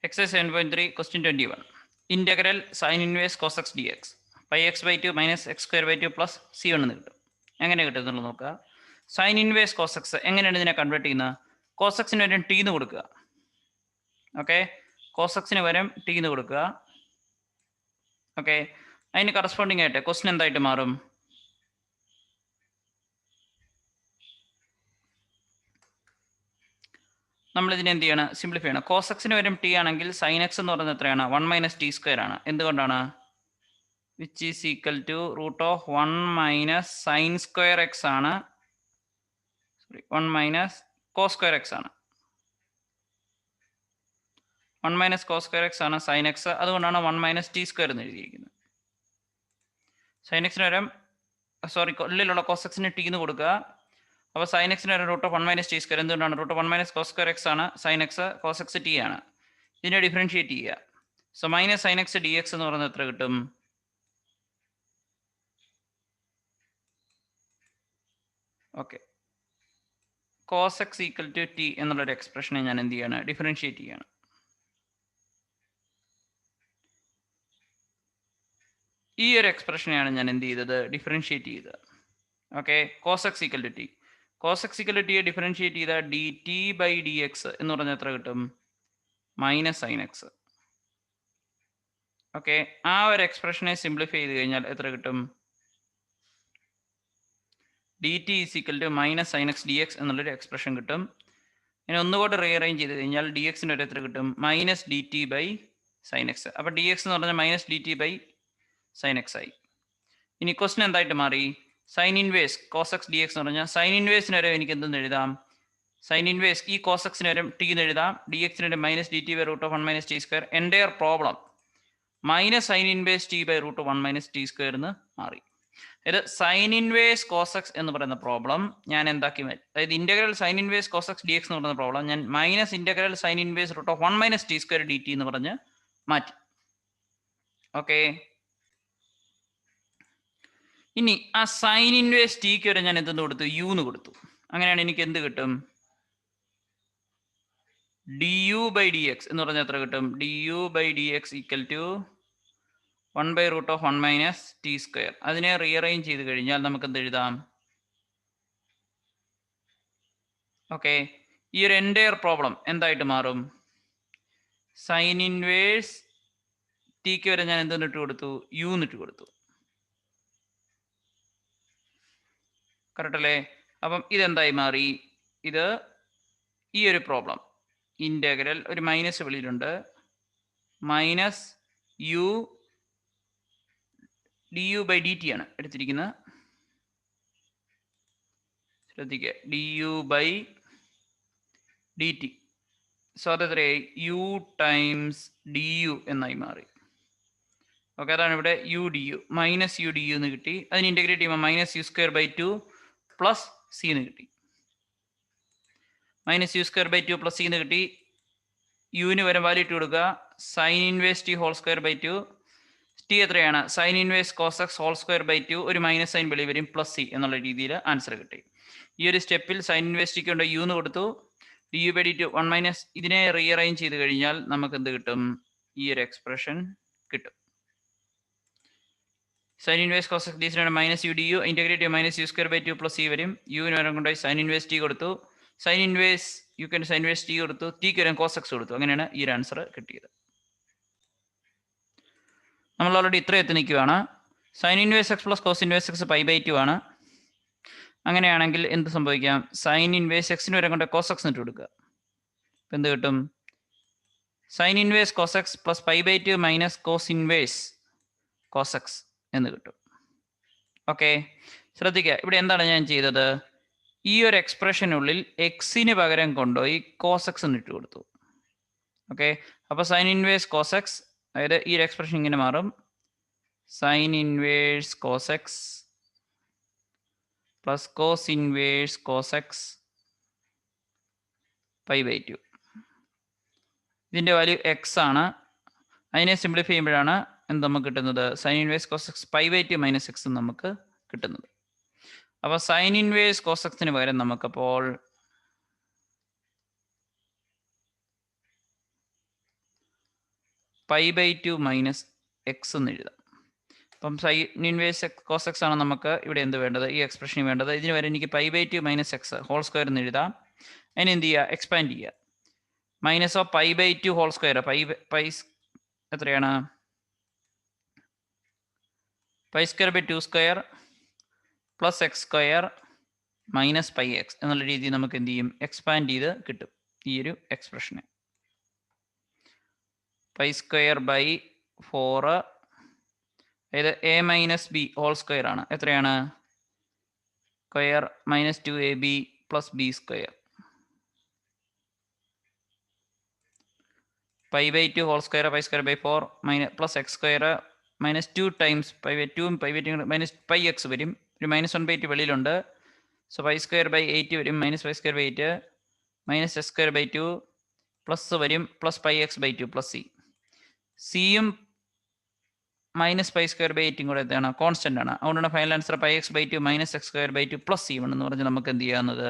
Exercise 7.3, question 21. Integral sin inverse cos x dx. Pi x by 2 minus x square by 2 plus c എന്ന് കിട്ടും. എങ്ങനെ കിട്ടുമെന്നുള്ളത് നോക്കുക. Sign inverse cos X എങ്ങനെയാണ് ഇതിനെ convert ചെയ്യുന്നത്? Cos എക്സിന് വരും ടി എന്ന് കൊടുക്കുക. ഓക്കെ, കോസ് എക്സിന് വരും ടി എന്ന് കൊടുക്കുക. ഓക്കെ, അതിന് കറസ്പോണ്ടിങ് ആയിട്ട് ക്വസ്റ്റ്യൻ എന്തായിട്ട് മാറും? നമ്മൾ ഇതിനെ എന്ത് ചെയ്യണം? സിംപ്ലിഫൈ ചെയ്യണം. കോസ് എക്സിന് വരും ടി ആണെങ്കിൽ സൈൻ എക്സ് എന്ന് പറയുന്നത് എത്രയാണ്? 1 മൈനസ് ടി സ്ക്വയർ ആണ്. എന്തുകൊണ്ടാണ്? Which is equal to root of 1 minus sine square x ആണ്. 1 മൈനസ് കോസ് സ്ക്വയർ എക്സ് ആണ്. 1 മൈനസ് കോസ് സ്ക്വയർ എക്സ് ആണ് സൈൻ എക്സ്. അതുകൊണ്ടാണ് 1 മൈനസ് ടി സ്ക്വയർ എന്ന് എഴുതിയിരിക്കുന്നത്. സൈൻ എക്സിന് വരും ഉള്ളിലുള്ള കോസ് എക്സിന് ടി എന്ന് കൊടുക്കുക. അപ്പോൾ സൈൻ എക്സിന് വരും root of 1 minus t square. എന്തുകൊണ്ടാണ്? Root of 1 minus cos square x ആണ് sine x, cos x t ആണ്. ഇതിനെ ഡിഫറൻഷിയേറ്റ് ചെയ്യുക. So minus sine x d x എന്ന് പറയുന്നത് എത്ര കിട്ടും? Okay, cos x equal to t എന്നുള്ളൊരു എക്സ്പ്രഷനെ ഞാൻ എന്ത് ചെയ്യാണ്? ഡിഫറൻഷിയേറ്റ് ചെയ്യാണ്. ഈ ഒരു എക്സ്പ്രഷനെയാണ് ഞാൻ എന്ത് ചെയ്തത്? ഡിഫറൻഷിയേറ്റ് ചെയ്തത്. Okay, cos x equal to t. Cos x equal to ടിയെ ഡിഫറൻഷിയേറ്റ് ചെയ്ത d t by d x എന്ന് പറഞ്ഞാൽ എത്ര കിട്ടും? Minus sine X. ഓക്കെ, ആ ഒരു എക്സ്പ്രഷനെ സിംപ്ലിഫൈ ചെയ്ത് കഴിഞ്ഞാൽ എത്ര കിട്ടും? D t is equal to minus sine x d x എന്നുള്ളൊരു എക്സ്പ്രഷൻ കിട്ടും. ഇനി ഒന്നുകൂടെ റീഅറേഞ്ച് ചെയ്ത് കഴിഞ്ഞാൽ ഡി എക്സിൻ്റെ ഒരു എത്ര കിട്ടും? Minus d t by sine x. അപ്പോൾ ഡി എക്സ് എന്ന് പറഞ്ഞാൽ minus d t by sine x ആയി. ഇനി ക്വസ്റ്റൻ എന്തായിട്ട് മാറി? Sine inverse cos x d x എന്ന് പറഞ്ഞാൽ സൈൻ ഇൻവേഴ്സിന് വരെ എനിക്ക് എന്തെന്ന് എഴുതാം? സൈൻ ഇൻവേഴ്സ് ഈ കോസ് എക്സിന് വരെ ടി എന്ന് എഴുതാം. ഡി എക്സിന് വരെ minus d t by root of 1 minus t square. Entire problem minus sine inverse t by root of 1 minus t square എന്ന് മാറി. അതായത് സൈൻ ഇൻവേഴ്സ് കോസ് എക്സ് എന്ന് പറയുന്ന പ്രോബ്ലം ഞാൻ എന്താക്കി മാറ്റി? അതായത് integral sine inverse cos x d x എന്ന് പറയുന്ന പ്രോബ്ലം ഞാൻ minus integral sine inverse root of 1 minus t square d t എന്ന് പറഞ്ഞ് മാറ്റി. ഓക്കെ, ഇനി ആ സൈൻ ഇൻവേഴ്സ് ടിക്ക് വരെ ഞാൻ എന്തെന്ന് കൊടുത്തു? യു എന്ന് കൊടുത്തു. അങ്ങനെയാണ് എനിക്ക് എന്ത് കിട്ടും? D u by d x എന്ന് പറഞ്ഞാൽ എത്ര കിട്ടും? D u by d x equal to 1 by root of 1 minus t square. അതിനെ റീഅറേഞ്ച് ചെയ്ത് കഴിഞ്ഞാൽ നമുക്ക് എന്ത് എഴുതാം? ഓക്കെ, ഈ ഒരു എൻ്റയർ പ്രോബ്ലം എന്തായിട്ട് മാറും? സൈൻ ഇൻവേഴ്സ് ടിക്ക് വരെ ഞാൻ എന്തെന്നിട്ട് കൊടുത്തു? യു എന്നിട്ട് കൊടുത്തു. കറക്റ്റ് അല്ലേ? അപ്പം ഇതെന്തായി മാറി? ഇത് ഈ ഒരു പ്രോബ്ലം ഇൻ്റഗ്രൽ ഒരു മൈനസ് വെളിയിലുണ്ട്. Minus u d u by d t ആണ് എടുത്തിരിക്കുന്നത്. ശ്രദ്ധിക്കുക, d u by d t. So അതെത്രയായി? യു ടൈംസ് ഡി യു എന്നായി മാറി. ഓക്കെ, അതാണ് ഇവിടെ u d u. Minus u d u എന്ന് കിട്ടി. അതിന് ഇൻറ്റഗ്രേറ്റ് ചെയ്യുമ്പോൾ minus u square by 2 plus c എന്ന് കിട്ടി. Minus u square by 2 plus c എന്ന് കിട്ടി. യുവിന് വരെ വാല്യൂ ഇട്ട് കൊടുക്കുക. Sign inverse t whole square by 2. T എത്രയാണ്? Sine inverse cos x whole square by 2. ഒരു മൈനസ് സൈൻ വെളി വരും, പ്ലസ് സി എന്നുള്ള രീതിയിൽ ആൻസർ കിട്ടി. ഈ ഒരു സ്റ്റെപ്പിൽ സൈൻ ഇൻവേഴ്സ് ടിക്ക് കൊണ്ട് യു എന്ന് കൊടുത്തു. D u by d 2 1 minus. ഇതിനെ റീഅറേഞ്ച് ചെയ്ത് കഴിഞ്ഞാൽ നമുക്ക് എന്ത് കിട്ടും? ഈ ഒരു എക്സ്പ്രഷൻ കിട്ടും. Sine inverse cos x d സിനാണ് minus u d u. Integrate ചെയ്യും minus u square by 2 plus c വരും. യുവിന് വരെ കൊണ്ടുപോയി സൈൻ ഇൻവേഴ്സ് ടി കൊടുത്തു. സൈൻ ഇൻവേഴ്സ് യു കൻ സൈൻ ഇൻവേഴ്സ് ടി കൊടുത്തു. ടിക്ക് വരെ കോസ് എക്സ് കൊടുത്തു. അങ്ങനെയാണ് ഈ ഒരു ആൻസർ കിട്ടിയത്. നമ്മൾ ഓൾറെഡി ഇത്ര എത്തി നിൽക്കുകയാണ്. Sine inverse x plus cos inverse x pi by 2 ആണ്. അങ്ങനെയാണെങ്കിൽ എന്ത് സംഭവിക്കാം? സൈൻ ഇൻവേഴ്സ് എക്സിന് വരെ കൊണ്ട് കോസ് എക്സ് ഇട്ട് കൊടുക്കുക. ഇപ്പം എന്ത് കിട്ടും? Sine inverse cos x plus pi by 2 minus cos inverse cos x എന്ന് കിട്ടും. ഓക്കെ, ശ്രദ്ധിക്കുക, ഇവിടെ എന്താണ് ഞാൻ ചെയ്തത്? ഈ ഒരു എക്സ്പ്രഷനുള്ളിൽ എക്സിന് പകരം കൊണ്ടുപോയി കോസ് എക്സ് എന്ന് ഇട്ട് കൊടുത്തു. ഓക്കെ, അപ്പോൾ സൈൻ ഇൻവേഴ്സ് കോസ് എക്സ്, അതായത് ഈ ഒരു എക്സ്പ്രഷൻ ഇങ്ങനെ മാറും. Sine inverse cos x plus cos inverse cos x pi by 2. ഇതിൻ്റെ വാല്യൂ എക്സ് ആണ്. അതിനെ സിംപ്ലിഫൈ ചെയ്യുമ്പോഴാണ് എന്ത് നമുക്ക് കിട്ടുന്നത്? Sine inverse cos x pi by 2 minus x നമുക്ക് കിട്ടുന്നത്. അപ്പോൾ സൈൻ ഇൻവേഴ്സ് കോസ് എക്സിന് പകരം നമുക്കപ്പോൾ π/2 മൈനസ് എക്സ് എന്ന് എഴുതാം. അപ്പം സൈൻ ഇൻവേഴ്സ് കോസ് എക്സ് ആണ് നമുക്ക് ഇവിടെ എന്ത് വേണ്ടത്, ഈ എക്സ്പ്രഷന് വേണ്ടത്. ഇതിന് വരെ എനിക്ക് π/2 മൈനസ് എക്സ് ഹോൾ സ്ക്വയർ എന്ന് എഴുതാം. അതിന് എന്ത് ചെയ്യുക, എക്സ്പാൻഡ് ചെയ്യുക. Minus of π/2 whole square, pi എത്രയാണ്, π²/2² plus x square minus πx എന്നുള്ള രീതിയിൽ നമുക്ക് എന്ത് ചെയ്യും, എക്സ്പാൻഡ് ചെയ്ത് കിട്ടും ഈ ഒരു എക്സ്പ്രഷനെ. π²/4 അതായത് a minus b whole square ആണ്. എത്രയാണ്, square minus 2ab plus b square. π/2 whole square π²/4 minus plus x square minus 2 times π2 minus πx വരും. ഒരു -1/8 വെളിയിലുണ്ട്. സോ π²/8 വരും, മൈനസ് π²/8 മൈനസ് s²/2 പ്ലസ് വരും പ്ലസ് πx/2 പ്ലസ് സി. സിയും മൈനസ് π²/8 കൂടെ എന്താണ്, കോൺസ്റ്റന്റ് ആണ്. അതുകൊണ്ടാണ് final answer πx/2 minus x²/2 plus c1 എന്ന് പറഞ്ഞ് നമുക്ക് എന്ത് ചെയ്യാവുന്നത്,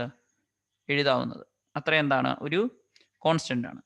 എഴുതാവുന്നത്. അത്ര എന്താണ്, ഒരു കോൺസ്റ്റന്റ് ആണ്.